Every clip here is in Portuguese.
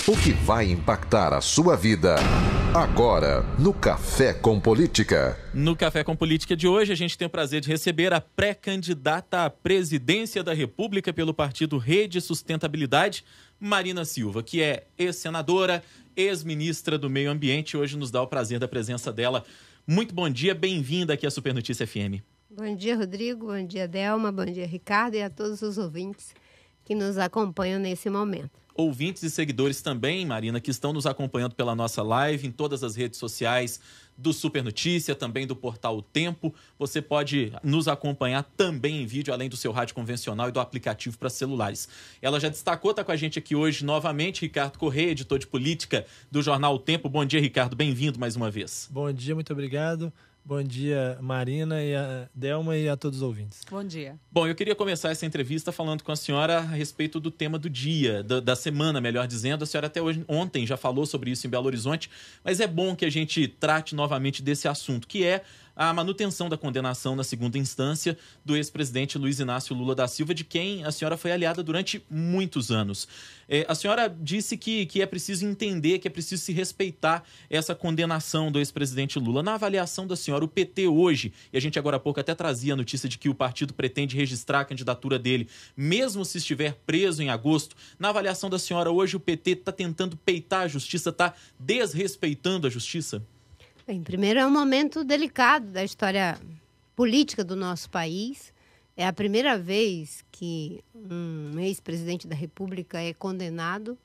O que vai impactar a sua vida. Agora, no Café com Política. No Café com Política de hoje, a gente tem o prazer de receber a pré-candidata à presidência da República pelo partido Rede Sustentabilidade, Marina Silva, que é ex-senadora, ex-ministra do Meio Ambiente. Hoje nos dá o prazer da presença dela. Muito bom dia, bem-vinda aqui à Super Notícia FM. Bom dia, Rodrigo. Bom dia, Delma. Bom dia, Ricardo, e a todos os ouvintes que nos acompanham nesse momento. Ouvintes e seguidores também, Marina, que estão nos acompanhando pela nossa live em todas as redes sociais do Super Notícia, também do portal O Tempo. Você pode nos acompanhar também em vídeo, além do seu rádio convencional e do aplicativo para celulares. Ela já destacou, está com a gente aqui hoje novamente, Ricardo Correia, editor de política do jornal O Tempo. Bom dia, Ricardo. Bem-vindo mais uma vez. Bom dia, muito obrigado. Bom dia, Marina e a Delma e a todos os ouvintes. Bom dia. Bom, eu queria começar essa entrevista falando com a senhora a respeito do tema do dia, da semana, melhor dizendo. A senhora até ontem já falou sobre isso em Belo Horizonte, mas é bom que a gente trate novamente desse assunto, que é a manutenção da condenação na segunda instância do ex-presidente Luiz Inácio Lula da Silva, de quem a senhora foi aliada durante muitos anos. A senhora disse que é preciso entender, que é preciso se respeitar essa condenação do ex-presidente Lula. Na avaliação da senhora, o PT hoje, e a gente agora há pouco até trazia a notícia de que o partido pretende registrar a candidatura dele, mesmo se estiver preso em agosto, na avaliação da senhora, hoje o PT está tentando peitar a justiça, está desrespeitando a justiça? Bem, primeiro é um momento delicado da história política do nosso país. É a primeira vez que um ex-presidente da República é condenado.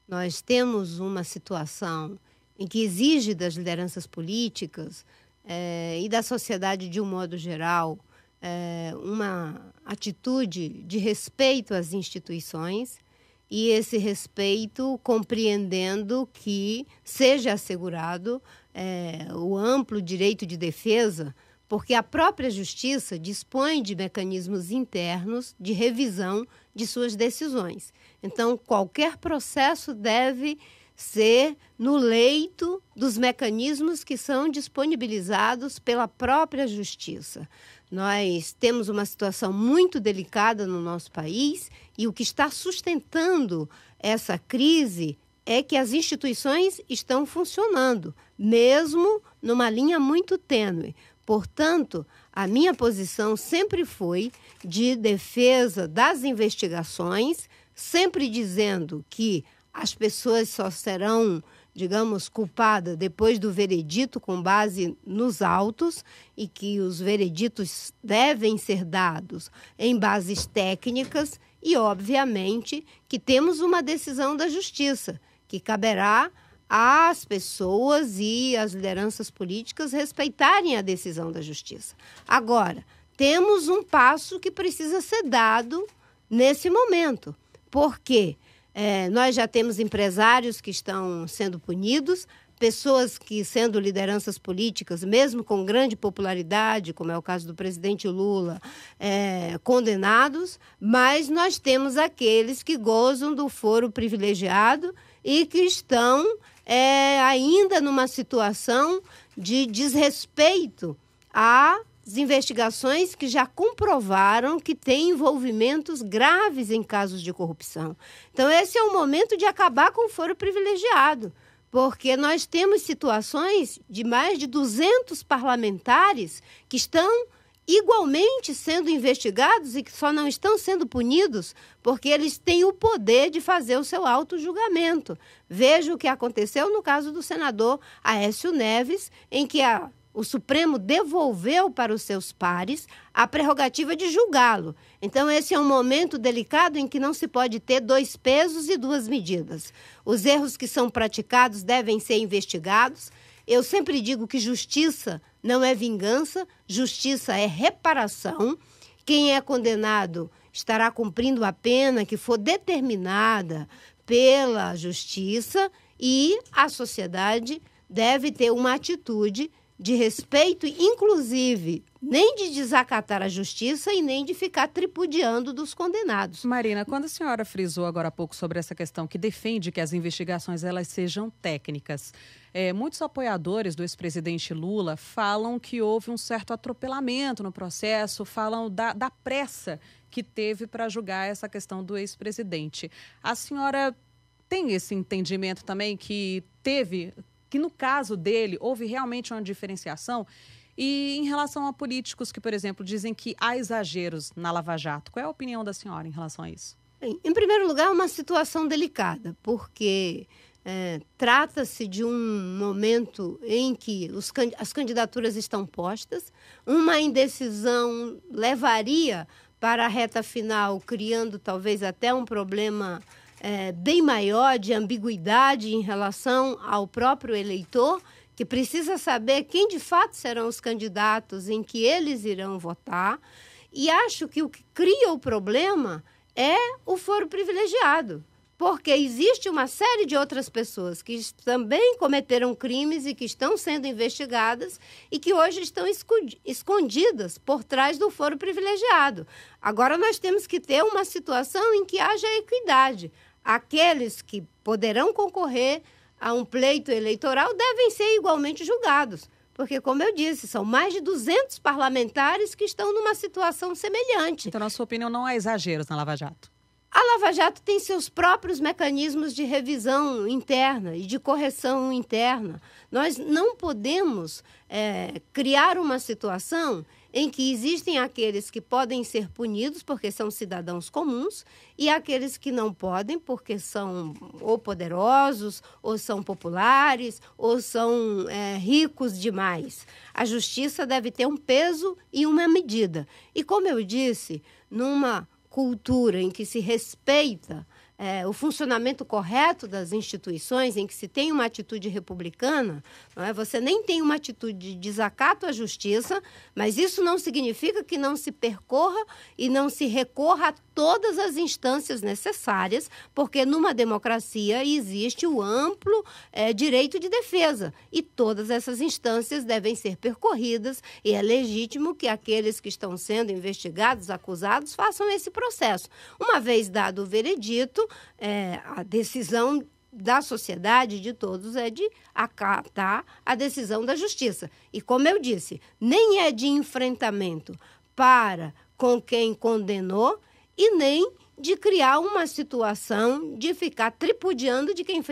Nós temos uma situação em que exige das lideranças políticas e da sociedade de um modo geral uma atitude de respeito às instituições, e esse respeito compreendendo que seja assegurado o amplo direito de defesa, porque a própria justiça dispõe de mecanismos internos de revisão de suas decisões. Então, qualquer processo deve ser no leito dos mecanismos que são disponibilizados pela própria justiça. Nós temos uma situação muito delicada no nosso país e o que está sustentando essa crise é que as instituições estão funcionando, mesmo numa linha muito tênue. Portanto, a minha posição sempre foi de defesa das investigações, sempre dizendo que as pessoas só serão, digamos, culpadas depois do veredito com base nos autos e que os vereditos devem ser dados em bases técnicas e, obviamente, que temos uma decisão da justiça, que caberá às pessoas e às lideranças políticas respeitarem a decisão da justiça. Agora, temos um passo que precisa ser dado nesse momento, porque nós já temos empresários que estão sendo punidos, pessoas que, sendo lideranças políticas, mesmo com grande popularidade, como é o caso do presidente Lula, condenados, mas nós temos aqueles que gozam do foro privilegiado e que estão ainda numa situação de desrespeito às investigações que já comprovaram que têm envolvimentos graves em casos de corrupção. Então, esse é o momento de acabar com o foro privilegiado, porque nós temos situações de mais de 200 parlamentares que estão igualmente sendo investigados e que só não estão sendo punidos porque eles têm o poder de fazer o seu autojulgamento. Veja o que aconteceu no caso do senador Aécio Neves, em que o Supremo devolveu para os seus pares a prerrogativa de julgá-lo. Então, esse é um momento delicado em que não se pode ter dois pesos e duas medidas. Os erros que são praticados devem ser investigados. Eu sempre digo que justiça não é vingança, justiça é reparação. Quem é condenado estará cumprindo a pena que for determinada pela justiça e a sociedade deve ter uma atitude de respeito, inclusive, nem de desacatar a justiça e nem de ficar tripudiando dos condenados. Marina, quando a senhora frisou agora há pouco sobre essa questão que defende que as investigações elas sejam técnicas, muitos apoiadores do ex-presidente Lula falam que houve um certo atropelamento no processo, falam da pressa que teve para julgar essa questão do ex-presidente. A senhora tem esse entendimento também que no caso dele, houve realmente uma diferenciação? E em relação a políticos que, por exemplo, dizem que há exageros na Lava Jato, qual é a opinião da senhora em relação a isso? Bem, em primeiro lugar, é uma situação delicada, porque trata-se de um momento em que as candidaturas estão postas, uma indecisão levaria para a reta final, criando talvez até um problema bem maior de ambiguidade em relação ao próprio eleitor, que precisa saber quem de fato serão os candidatos em que eles irão votar. E acho que o que cria o problema é o foro privilegiado, porque existe uma série de outras pessoas que também cometeram crimes e que estão sendo investigadas e que hoje estão escondidas por trás do foro privilegiado. Agora nós temos que ter uma situação em que haja equidade. Aqueles que poderão concorrer a um pleito eleitoral devem ser igualmente julgados, porque, como eu disse, são mais de 200 parlamentares que estão numa situação semelhante. Então, na sua opinião, não há exageros na Lava Jato? A Lava Jato tem seus próprios mecanismos de revisão interna e de correção interna. Nós não podemos criar uma situação em que existem aqueles que podem ser punidos porque são cidadãos comuns e aqueles que não podem porque são ou poderosos, ou são populares, ou são ricos demais. A justiça deve ter um peso e uma medida. E, como eu disse, numa cultura em que se respeita o funcionamento correto das instituições, em que se tem uma atitude republicana, não é? Você nem tem uma atitude de desacato à justiça, mas isso não significa que não se percorra e não se recorra a todas as instâncias necessárias, porque numa democracia existe o amplo direito de defesa e todas essas instâncias devem ser percorridas e é legítimo que aqueles que estão sendo investigados, acusados, façam esse processo. Uma vez dado o veredito, a decisão da sociedade, de todos, é de acatar a decisão da justiça. E, como eu disse, nem é de enfrentamento para com quem condenou e nem de criar uma situação de ficar tripudiando de quem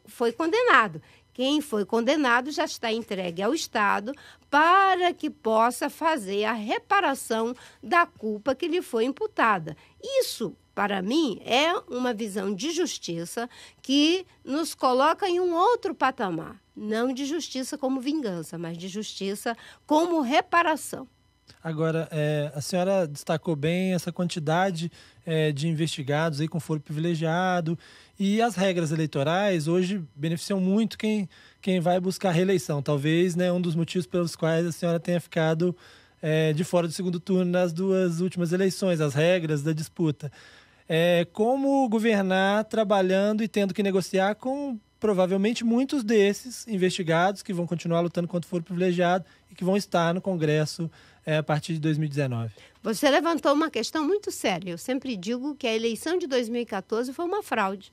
foi condenado. Quem foi condenado já está entregue ao Estado para que possa fazer a reparação da culpa que lhe foi imputada. Isso, para mim, é uma visão de justiça que nos coloca em um outro patamar. Não de justiça como vingança, mas de justiça como reparação. Agora, a senhora destacou bem essa quantidade de investigados aí com foro privilegiado e as regras eleitorais hoje beneficiam muito quem vai buscar reeleição. Talvez um dos motivos pelos quais a senhora tenha ficado de fora do segundo turno nas duas últimas eleições, as regras da disputa. Como governar trabalhando e tendo que negociar com provavelmente muitos desses investigados que vão continuar lutando contra o foro privilegiado e que vão estar no Congresso a partir de 2019. Você levantou uma questão muito séria. Eu sempre digo que a eleição de 2014 foi uma fraude.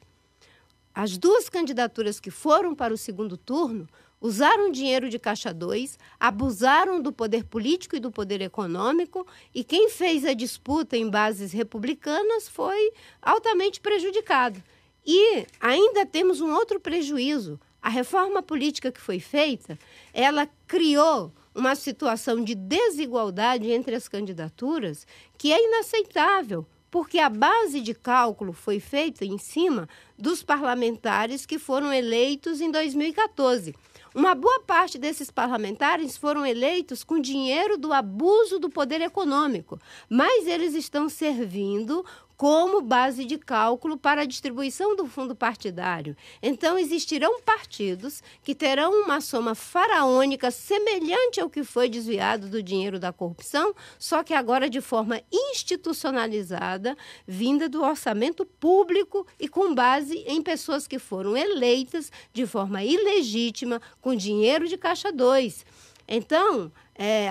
As duas candidaturas que foram para o segundo turno usaram dinheiro de Caixa 2, abusaram do poder político e do poder econômico, e quem fez a disputa em bases republicanas foi altamente prejudicado. E ainda temos um outro prejuízo. A reforma política que foi feita, ela criou uma situação de desigualdade entre as candidaturas que é inaceitável, porque a base de cálculo foi feita em cima dos parlamentares que foram eleitos em 2014. Uma boa parte desses parlamentares foram eleitos com dinheiro do abuso do poder econômico, mas eles estão servindo como base de cálculo para a distribuição do fundo partidário. Então, existirão partidos que terão uma soma faraônica semelhante ao que foi desviado do dinheiro da corrupção, só que agora de forma institucionalizada, vinda do orçamento público e com base em pessoas que foram eleitas de forma ilegítima, com dinheiro de Caixa 2. Então,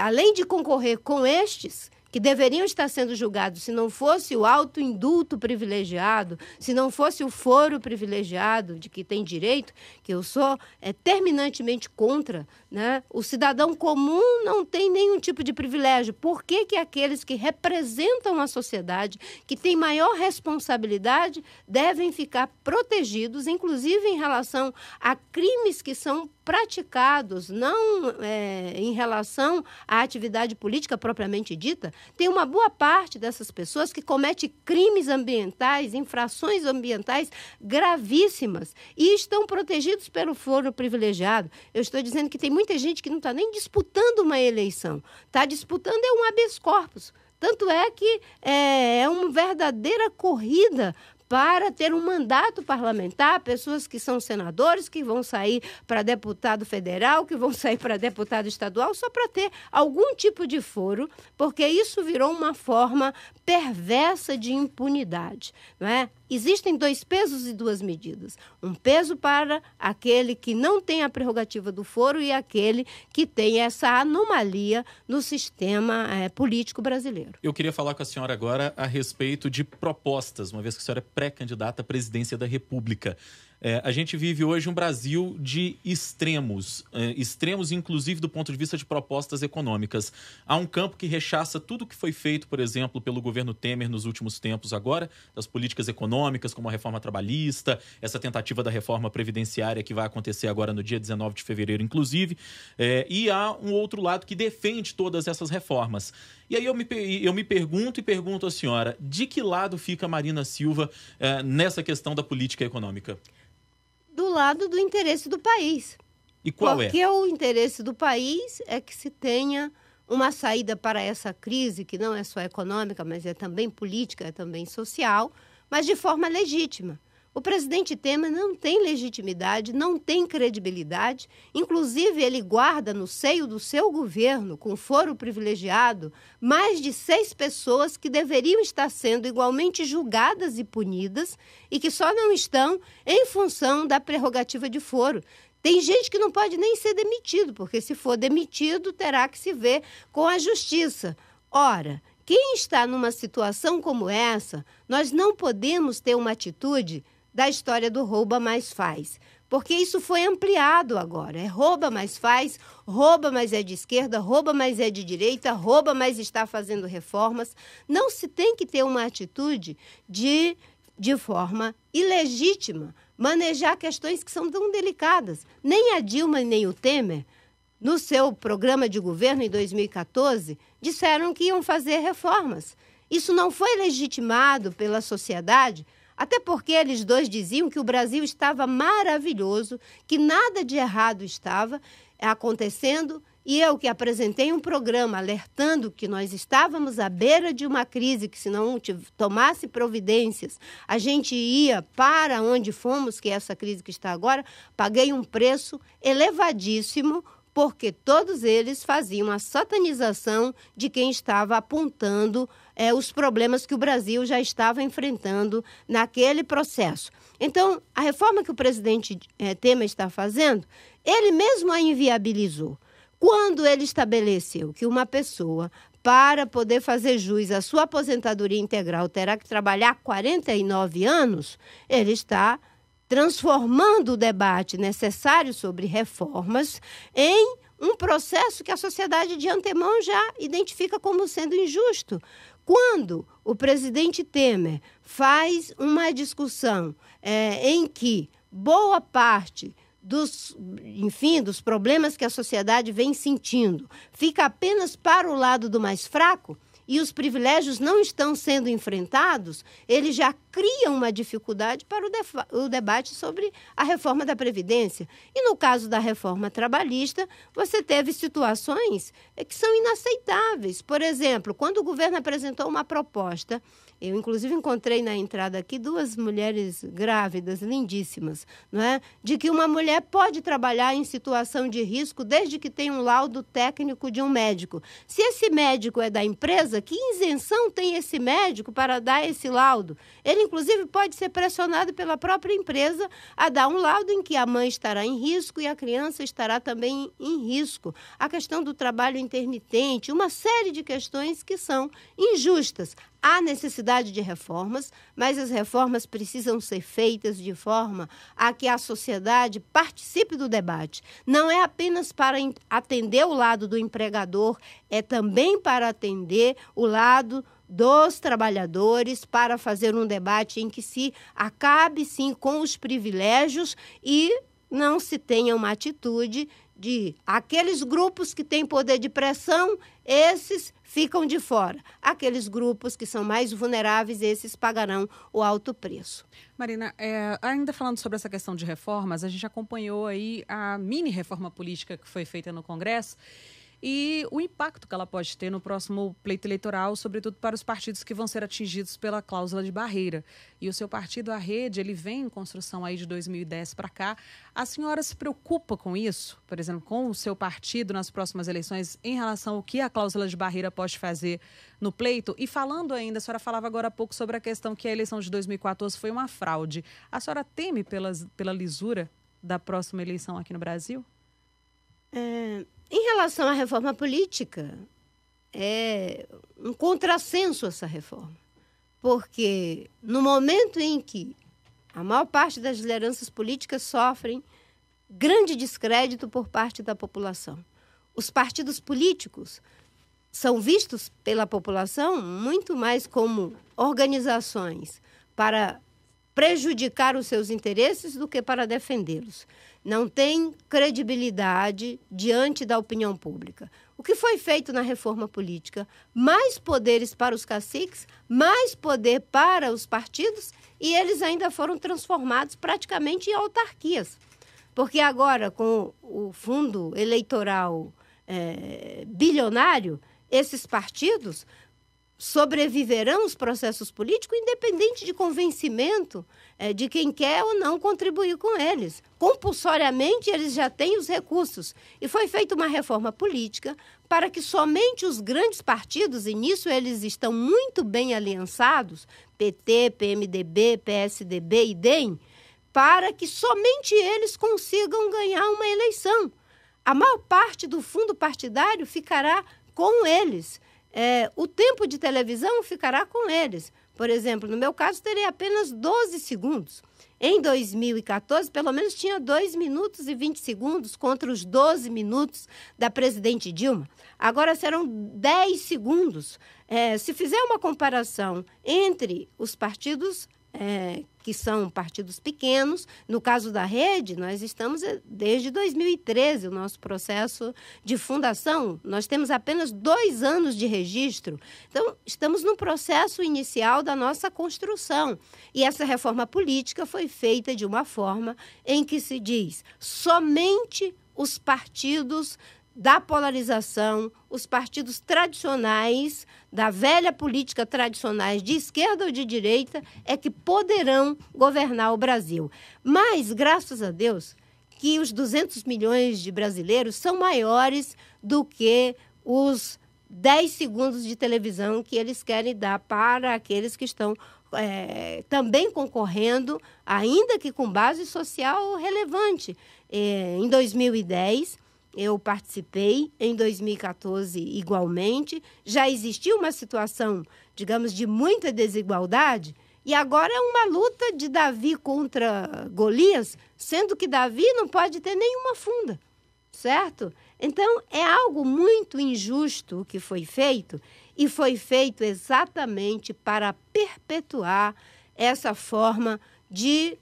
além de concorrer com estes, que deveriam estar sendo julgados se não fosse o autoindulto privilegiado, se não fosse o foro privilegiado de que tem direito, que eu sou terminantemente contra, né? O cidadão comum não tem nenhum tipo de privilégio. Por que que aqueles que representam a sociedade, que têm maior responsabilidade, devem ficar protegidos, inclusive em relação a crimes que são praticados, não em relação à atividade política propriamente dita? Tem uma boa parte dessas pessoas que comete crimes ambientais, infrações ambientais gravíssimas e estão protegidos pelo foro privilegiado. Eu estou dizendo que tem muita gente que não está nem disputando uma eleição, está disputando um habeas corpus. Tanto é que é uma verdadeira corrida para ter um mandato parlamentar, pessoas que são senadores, que vão sair para deputado federal, que vão sair para deputado estadual, só para ter algum tipo de foro, porque isso virou uma forma perversa de impunidade, não é? Existem 2 pesos e 2 medidas. Um peso para aquele que não tem a prerrogativa do foro e aquele que tem essa anomalia no sistema político brasileiro. Eu queria falar com a senhora agora a respeito de propostas, uma vez que a senhora é pré-candidata à presidência da República. A gente vive hoje um Brasil de extremos, extremos inclusive do ponto de vista de propostas econômicas. Há um campo que rechaça tudo que foi feito, por exemplo, pelo governo Temer nos últimos tempos agora, das políticas econômicas, como a reforma trabalhista, essa tentativa da reforma previdenciária que vai acontecer agora no dia 19 de fevereiro, inclusive. E há um outro lado que defende todas essas reformas. E aí eu me pergunto à senhora, de que lado fica Marina Silva nessa questão da política econômica? Do lado do interesse do país. E qual é? Porque o interesse do país é que se tenha uma saída para essa crise, que não é só econômica, mas é também política, é também social, mas de forma legítima. O presidente Temer não tem legitimidade, não tem credibilidade. Inclusive, ele guarda no seio do seu governo, com foro privilegiado, mais de 6 pessoas que deveriam estar sendo igualmente julgadas e punidas e que só não estão em função da prerrogativa de foro. Tem gente que não pode nem ser demitido, porque se for demitido, terá que se ver com a justiça. Ora, quem está numa situação como essa, nós não podemos ter uma atitude da história do rouba mais faz, porque isso foi ampliado agora. É rouba mais faz, rouba mais é de esquerda, rouba mais é de direita, rouba mais está fazendo reformas. Não se tem que ter uma atitude de forma ilegítima, manejar questões que são tão delicadas. Nem a Dilma nem o Temer, no seu programa de governo em 2014, disseram que iam fazer reformas. Isso não foi legitimado pela sociedade, até porque eles dois diziam que o Brasil estava maravilhoso, que nada de errado estava acontecendo, e eu que apresentei um programa alertando que nós estávamos à beira de uma crise, que se não tomasse providências, a gente ia para onde fomos, que é essa crise que está agora. Paguei um preço elevadíssimo, porque todos eles faziam a satanização de quem estava apontando os problemas que o Brasil já estava enfrentando naquele processo. Então, a reforma que o presidente Temer está fazendo, ele mesmo a inviabilizou. Quando ele estabeleceu que uma pessoa, para poder fazer jus à sua aposentadoria integral, terá que trabalhar 49 anos, ele está transformando o debate necessário sobre reformas em um processo que a sociedade de antemão já identifica como sendo injusto. Quando o presidente Temer faz uma discussão em que boa parte dos problemas que a sociedade vem sentindo fica apenas para o lado do mais fraco, e os privilégios não estão sendo enfrentados, ele já cria uma dificuldade para o debate sobre a reforma da Previdência. E no caso da reforma trabalhista, você teve situações que são inaceitáveis. Por exemplo, quando o governo apresentou uma proposta Eu, inclusive, encontrei na entrada aqui 2 mulheres grávidas, lindíssimas, não é? De que uma mulher pode trabalhar em situação de risco desde que tenha um laudo técnico de um médico. Se esse médico é da empresa, que isenção tem esse médico para dar esse laudo? Ele, inclusive, pode ser pressionado pela própria empresa a dar um laudo em que a mãe estará em risco e a criança estará também em risco. A questão do trabalho intermitente, uma série de questões que são injustas. Há necessidade de reformas, mas as reformas precisam ser feitas de forma a que a sociedade participe do debate. Não é apenas para atender o lado do empregador, é também para atender o lado dos trabalhadores, para fazer um debate em que se acabe, sim, com os privilégios e não se tenha uma atitude de aqueles grupos que têm poder de pressão, esses ficam de fora. Aqueles grupos que são mais vulneráveis, esses pagarão o alto preço. Marina, ainda falando sobre essa questão de reformas, a gente acompanhou aí a mini reforma política que foi feita no Congresso e o impacto que ela pode ter no próximo pleito eleitoral, sobretudo para os partidos que vão ser atingidos pela cláusula de barreira. E o seu partido, a Rede, ele vem em construção aí de 2010 para cá. A senhora se preocupa com isso, por exemplo, com o seu partido nas próximas eleições, em relação ao que a cláusula de barreira pode fazer no pleito? E falando ainda, a senhora falava agora há pouco sobre a questão que a eleição de 2014 foi uma fraude. A senhora teme pela lisura da próxima eleição aqui no Brasil? Em relação à reforma política, é um contrassenso essa reforma, porque no momento em que a maior parte das lideranças políticas sofrem grande descrédito por parte da população, os partidos políticos são vistos pela população muito mais como organizações para prejudicar os seus interesses do que para defendê-los. Não tem credibilidade diante da opinião pública. O que foi feito na reforma política? Mais poderes para os caciques, mais poder para os partidos, e eles ainda foram transformados praticamente em autarquias. Porque agora, com o fundo eleitoral bilionário, esses partidos sobreviverão os processos políticos, independente de convencimento de quem quer ou não contribuir com eles. Compulsoriamente, eles já têm os recursos. E foi feita uma reforma política para que somente os grandes partidos, e nisso eles estão muito bem aliançados, PT, PMDB, PSDB e DEM, para que somente eles consigam ganhar uma eleição. A maior parte do fundo partidário ficará com eles. O tempo de televisão ficará com eles. Por exemplo, no meu caso, terei apenas 12 segundos. Em 2014, pelo menos tinha 2 minutos e 20 segundos contra os 12 minutos da presidente Dilma. Agora serão 10 segundos. Se fizer uma comparação entre os partidos que são partidos pequenos, no caso da Rede, nós estamos desde 2013, o nosso processo de fundação, nós temos apenas 2 anos de registro. Então, estamos no processo inicial da nossa construção. E essa reforma política foi feita de uma forma em que se diz somente os partidos da polarização, os partidos tradicionais, da velha política tradicionais de esquerda ou de direita, é que poderão governar o Brasil. Mas, graças a Deus, que os 200 milhões de brasileiros são maiores do que os 10 segundos de televisão que eles querem dar para aqueles que estão também concorrendo, ainda que com base social relevante. Em 2010... eu participei, em 2014 igualmente, já existia uma situação, digamos, de muita desigualdade, e agora é uma luta de Davi contra Golias, sendo que Davi não pode ter nenhuma funda, certo? Então, é algo muito injusto o que foi feito, e foi feito exatamente para perpetuar essa forma de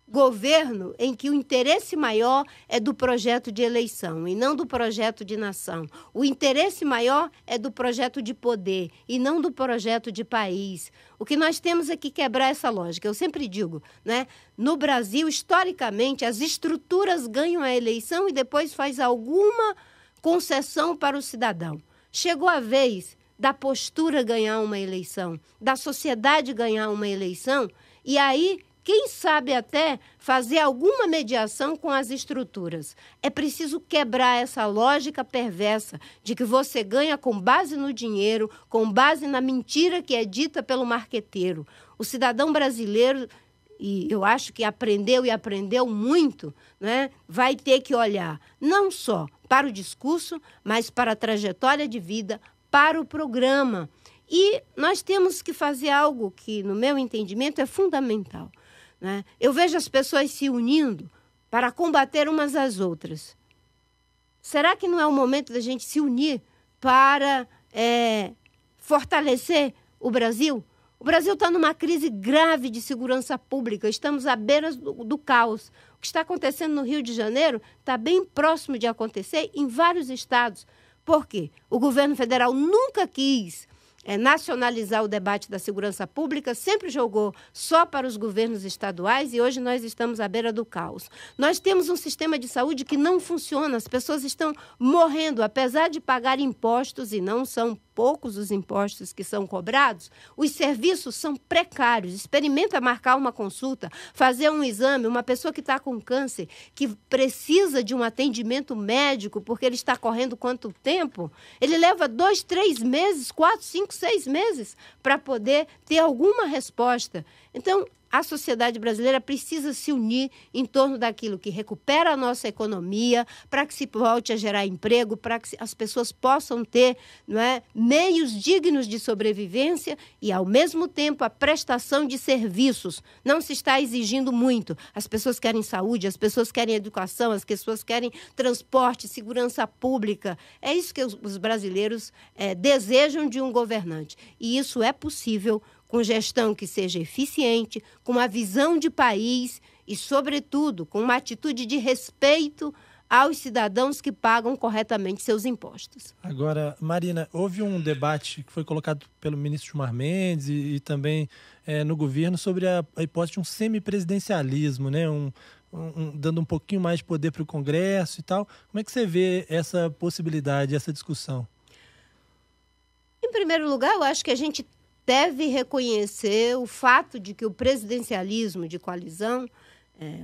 governo em que o interesse maior é do projeto de eleição e não do projeto de nação. O interesse maior é do projeto de poder e não do projeto de país. O que nós temos é que quebrar essa lógica. Eu sempre digo, né? No Brasil, historicamente, as estruturas ganham a eleição e depois faz alguma concessão para o cidadão. Chegou a vez da postura ganhar uma eleição, da sociedade ganhar uma eleição, e aí, quem sabe até fazer alguma mediação com as estruturas. É preciso quebrar essa lógica perversa de que você ganha com base no dinheiro, com base na mentira que é dita pelo marqueteiro. O cidadão brasileiro, e eu acho que aprendeu e aprendeu muito, né, vai ter que olhar não só para o discurso, mas para a trajetória de vida, para o programa. E nós temos que fazer algo que, no meu entendimento, é fundamental. Né? Eu vejo as pessoas se unindo para combater umas às outras. Será que não é o momento da gente se unir para fortalecer o Brasil? O Brasil está numa crise grave de segurança pública, estamos à beira do caos. O que está acontecendo no Rio de Janeiro está bem próximo de acontecer em vários estados. Por quê? O governo federal nunca quis nacionalizar o debate da segurança pública, sempre jogou só para os governos estaduais e hoje nós estamos à beira do caos. Nós temos um sistema de saúde que não funciona, as pessoas estão morrendo, apesar de pagar impostos, e não são poucos os impostos que são cobrados, os serviços são precários. Experimenta marcar uma consulta, fazer um exame, uma pessoa que está com câncer, que precisa de um atendimento médico, porque ele está correndo quanto tempo? Ele leva 2, 3 meses, 4, 5, 6 meses para poder ter alguma resposta. Então, a sociedade brasileira precisa se unir em torno daquilo que recupera a nossa economia, para que se volte a gerar emprego, para que as pessoas possam ter, não é, meios dignos de sobrevivência e, ao mesmo tempo, a prestação de serviços. Não se está exigindo muito. As pessoas querem saúde, as pessoas querem educação, as pessoas querem transporte, segurança pública. É isso que os brasileiros desejam de um governante. E isso é possível com gestão que seja eficiente, com uma visão de país e, sobretudo, com uma atitude de respeito aos cidadãos que pagam corretamente seus impostos. Agora, Marina, houve um debate que foi colocado pelo ministro Gilmar Mendes e também no governo sobre a hipótese de um semipresidencialismo, né? Dando um pouquinho mais de poder para o Congresso e tal. Como é que você vê essa possibilidade, essa discussão? Em primeiro lugar, eu acho que a gente deve reconhecer o fato de que o presidencialismo de coalizão,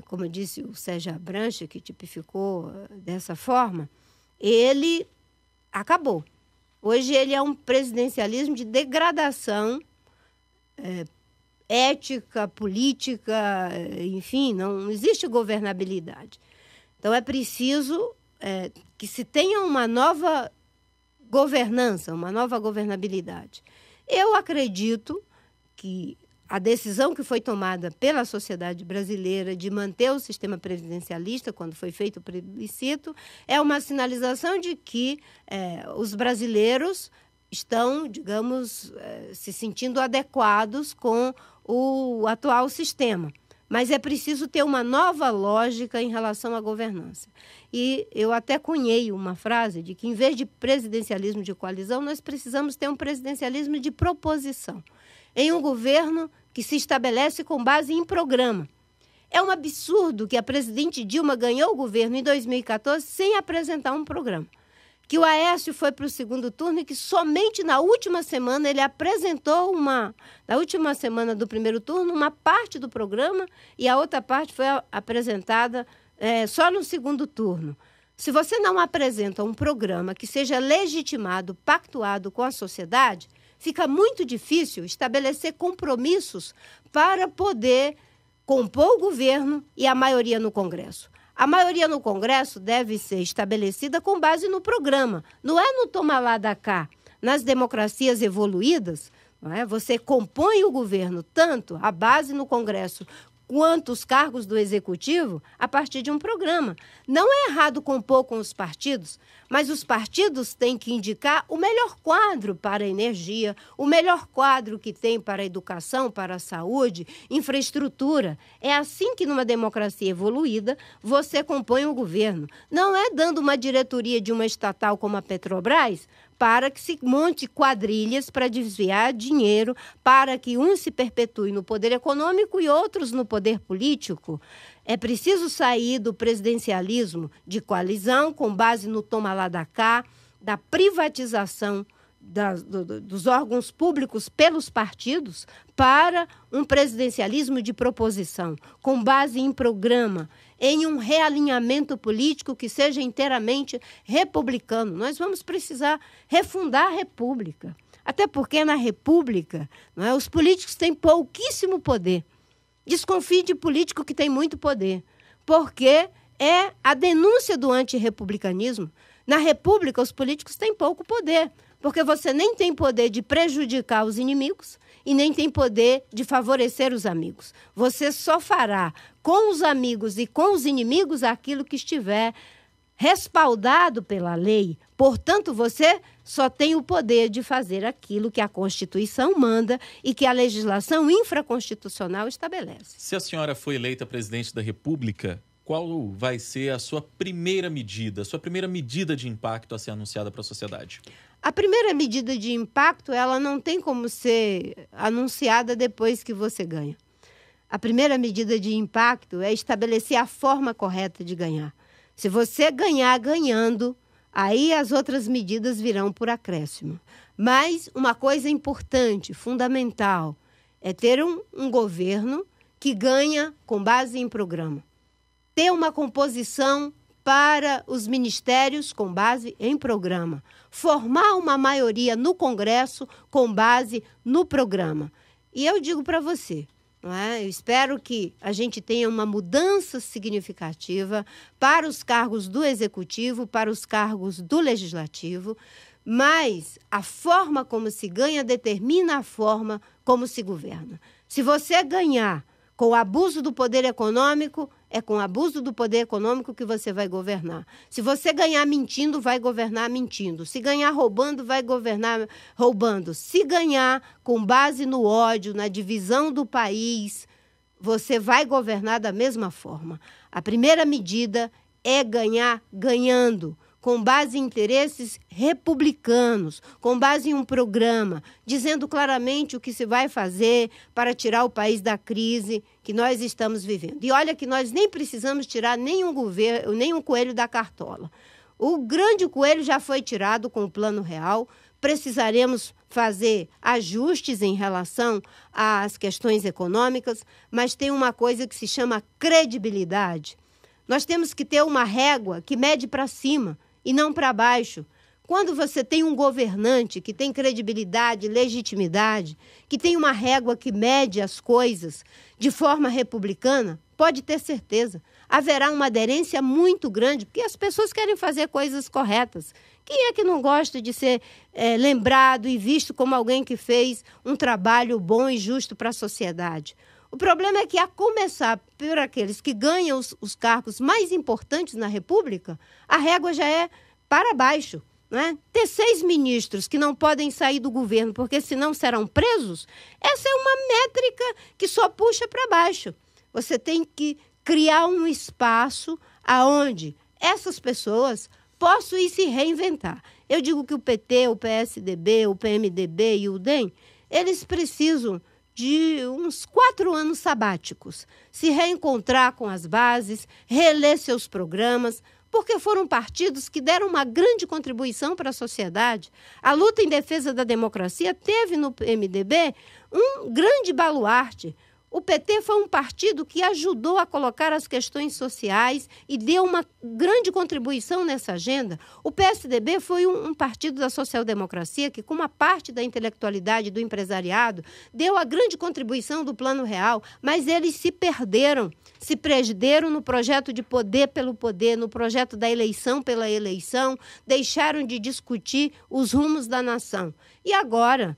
como eu disse o Sérgio Abranches, que tipificou dessa forma, ele acabou. Hoje ele é um presidencialismo de degradação ética, política, enfim, não existe governabilidade. Então é preciso que se tenha uma nova governança, uma nova governabilidade. Eu acredito que a decisão que foi tomada pela sociedade brasileira de manter o sistema presidencialista, quando foi feito o plebiscito, é uma sinalização de que os brasileiros estão, digamos, se sentindo adequados com o atual sistema. Mas é preciso ter uma nova lógica em relação à governança. E eu até cunhei uma frase de que, em vez de presidencialismo de coalizão, nós precisamos ter um presidencialismo de proposição, em um governo que se estabelece com base em programa. É um absurdo que a presidente Dilma ganhou o governo em 2014 sem apresentar um programa. Que o Aécio foi para o segundo turno e que somente na última semana ele apresentou na última semana do primeiro turno, uma parte do programa e a outra parte foi apresentada só no segundo turno. Se você não apresenta um programa que seja legitimado, pactuado com a sociedade, fica muito difícil estabelecer compromissos para poder compor o governo e a maioria no Congresso. A maioria no Congresso deve ser estabelecida com base no programa, não é no toma lá da cá. Nas democracias evoluídas, não é? Você compõe o governo, tanto a base no Congresso quanto os cargos do Executivo, a partir de um programa. Não é errado compor com os partidos, mas os partidos têm que indicar o melhor quadro para a energia, o melhor quadro que tem para a educação, para a saúde, infraestrutura. É assim que, numa democracia evoluída, você compõe um governo. Não é dando uma diretoria de uma estatal como a Petrobras para que se monte quadrilhas para desviar dinheiro, para que uns se perpetuem no poder econômico e outros no poder político. É preciso sair do presidencialismo de coalizão com base no toma lá da cá, da privatização dos órgãos públicos pelos partidos para um presidencialismo de proposição, com base em programa, em um realinhamento político que seja inteiramente republicano. Nós vamos precisar refundar a República. Até porque na República, não é, os políticos têm pouquíssimo poder. Desconfie de político que tem muito poder, porque é a denúncia do antirrepublicanismo. Na República, os políticos têm pouco poder, porque você nem tem poder de prejudicar os inimigos e nem tem poder de favorecer os amigos. Você só fará com os amigos e com os inimigos aquilo que estiver respaldado pela lei. Portanto, você só tem o poder de fazer aquilo que a Constituição manda e que a legislação infraconstitucional estabelece. Se a senhora foi eleita presidente da República, qual vai ser a sua primeira medida de impacto a ser anunciada para a sociedade? A primeira medida de impacto, ela não tem como ser anunciada depois que você ganha. A primeira medida de impacto é estabelecer a forma correta de ganhar. Se você ganhar ganhando, aí as outras medidas virão por acréscimo. Mas uma coisa importante, fundamental, é ter um governo que ganha com base em programa. Ter uma composição para os ministérios com base em programa. Formar uma maioria no Congresso com base no programa. E eu digo para você, não é? Eu espero que a gente tenha uma mudança significativa para os cargos do Executivo, para os cargos do Legislativo, mas a forma como se ganha determina a forma como se governa. Se você ganhar com o abuso do poder econômico, é com o abuso do poder econômico que você vai governar. Se você ganhar mentindo, vai governar mentindo. Se ganhar roubando, vai governar roubando. Se ganhar com base no ódio, na divisão do país, você vai governar da mesma forma. A primeira medida é ganhar ganhando, com base em interesses republicanos, com base em um programa, dizendo claramente o que se vai fazer para tirar o país da crise que nós estamos vivendo. E olha que nós nem precisamos tirar nenhum coelho da cartola. O grande coelho já foi tirado com o Plano Real. Precisaremos fazer ajustes em relação às questões econômicas, mas tem uma coisa que se chama credibilidade. Nós temos que ter uma régua que mede para cima e não para baixo. Quando você tem um governante que tem credibilidade, legitimidade, que tem uma régua que mede as coisas de forma republicana, pode ter certeza, haverá uma aderência muito grande, porque as pessoas querem fazer coisas corretas. Quem é que não gosta de ser lembrado e visto como alguém que fez um trabalho bom e justo para a sociedade? O problema é que, a começar por aqueles que ganham os cargos mais importantes na República, a régua já é para baixo. Né? Ter 6 ministros que não podem sair do governo porque senão serão presos, essa é uma métrica que só puxa para baixo. Você tem que criar um espaço onde essas pessoas possam ir se reinventar. Eu digo que o PT, o PSDB, o PMDB e o DEM, eles precisam de uns 4 anos sabáticos, se reencontrar com as bases, reler seus programas, porque foram partidos que deram uma grande contribuição para a sociedade. A luta em defesa da democracia teve no MDB um grande baluarte. O PT foi um partido que ajudou a colocar as questões sociais e deu uma grande contribuição nessa agenda. O PSDB foi um partido da social-democracia que, com uma parte da intelectualidade do empresariado, deu a grande contribuição do Plano Real, mas eles se perderam no projeto de poder pelo poder, no projeto da eleição pela eleição, deixaram de discutir os rumos da nação. E agora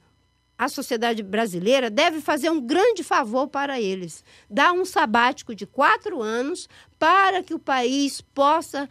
a sociedade brasileira deve fazer um grande favor para eles, dar um sabático de 4 anos para que o país possa,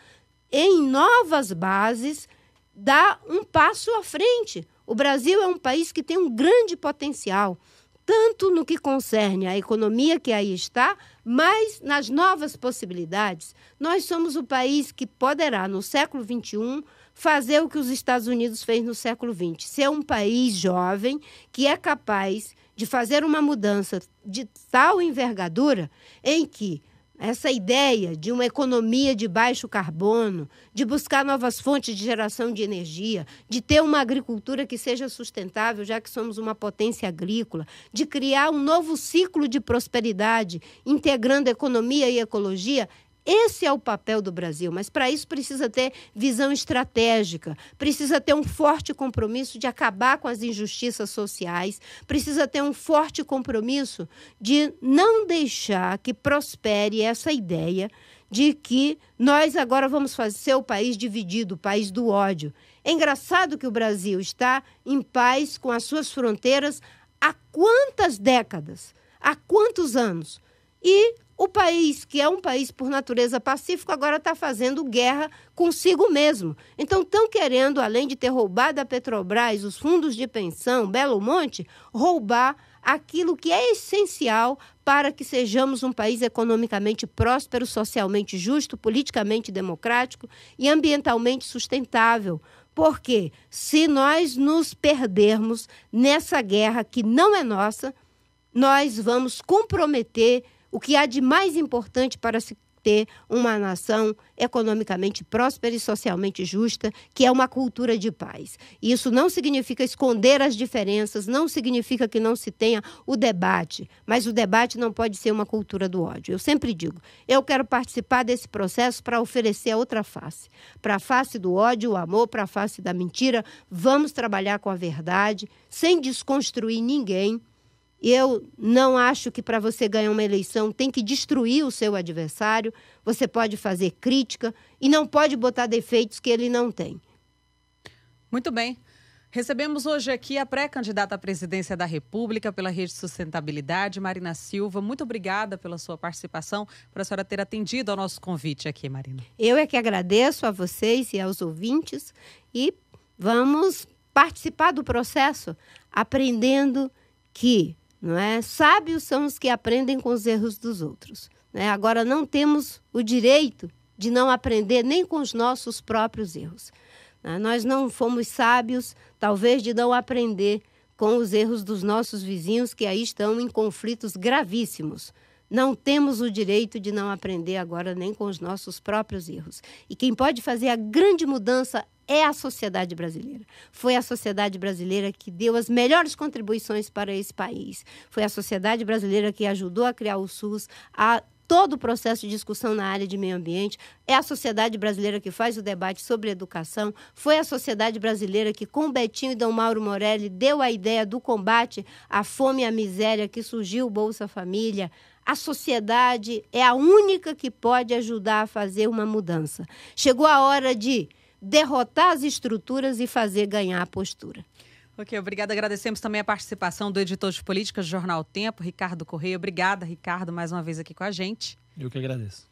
em novas bases, dar um passo à frente. O Brasil é um país que tem um grande potencial, tanto no que concerne à economia que aí está, mas nas novas possibilidades. Nós somos o país que poderá, no século XXI, fazer o que os Estados Unidos fez no século XX. Ser um país jovem que é capaz de fazer uma mudança de tal envergadura em que essa ideia de uma economia de baixo carbono, de buscar novas fontes de geração de energia, de ter uma agricultura que seja sustentável, já que somos uma potência agrícola, de criar um novo ciclo de prosperidade, integrando economia e ecologia, esse é o papel do Brasil, mas para isso precisa ter visão estratégica, precisa ter um forte compromisso de acabar com as injustiças sociais, precisa ter um forte compromisso de não deixar que prospere essa ideia de que nós agora vamos ser o país dividido, o país do ódio. É engraçado que o Brasil está em paz com as suas fronteiras há quantas décadas, há quantos anos? E o país, que é um país por natureza pacífico, agora está fazendo guerra consigo mesmo. Então, estão querendo, além de ter roubado a Petrobras, os fundos de pensão, Belo Monte, roubar aquilo que é essencial para que sejamos um país economicamente próspero, socialmente justo, politicamente democrático e ambientalmente sustentável. Porque se nós nos perdermos nessa guerra que não é nossa, nós vamos comprometer o que há de mais importante para se ter uma nação economicamente próspera e socialmente justa, que é uma cultura de paz. Isso não significa esconder as diferenças, não significa que não se tenha o debate, mas o debate não pode ser uma cultura do ódio. Eu sempre digo, eu quero participar desse processo para oferecer a outra face. Para a face do ódio, o amor, para a face da mentira, vamos trabalhar com a verdade, sem desconstruir ninguém. Eu não acho que para você ganhar uma eleição tem que destruir o seu adversário. Você pode fazer crítica e não pode botar defeitos que ele não tem. Muito bem. Recebemos hoje aqui a pré-candidata à presidência da República pela Rede Sustentabilidade, Marina Silva. Muito obrigada pela sua participação, por a senhora ter atendido ao nosso convite aqui, Marina. Eu é que agradeço a vocês e aos ouvintes e vamos participar do processo aprendendo que sábios são os que aprendem com os erros dos outros. Agora, não temos o direito de não aprender nem com os nossos próprios erros. Nós não fomos sábios, talvez, de não aprender com os erros dos nossos vizinhos, que aí estão em conflitos gravíssimos. Não temos o direito de não aprender agora nem com os nossos próprios erros. E quem pode fazer a grande mudança é a sociedade brasileira. Foi a sociedade brasileira que deu as melhores contribuições para esse país. Foi a sociedade brasileira que ajudou a criar o SUS, a todo o processo de discussão na área de meio ambiente. É a sociedade brasileira que faz o debate sobre educação. Foi a sociedade brasileira que, com Betinho e Dom Mauro Morelli, deu a ideia do combate à fome e à miséria, que surgiu o Bolsa Família. A sociedade é a única que pode ajudar a fazer uma mudança. Chegou a hora de derrotar as estruturas e fazer ganhar a postura. Ok, obrigada. Agradecemos também a participação do editor de política do Jornal Tempo, Ricardo Correia. Obrigada, Ricardo, mais uma vez aqui com a gente. Eu que agradeço.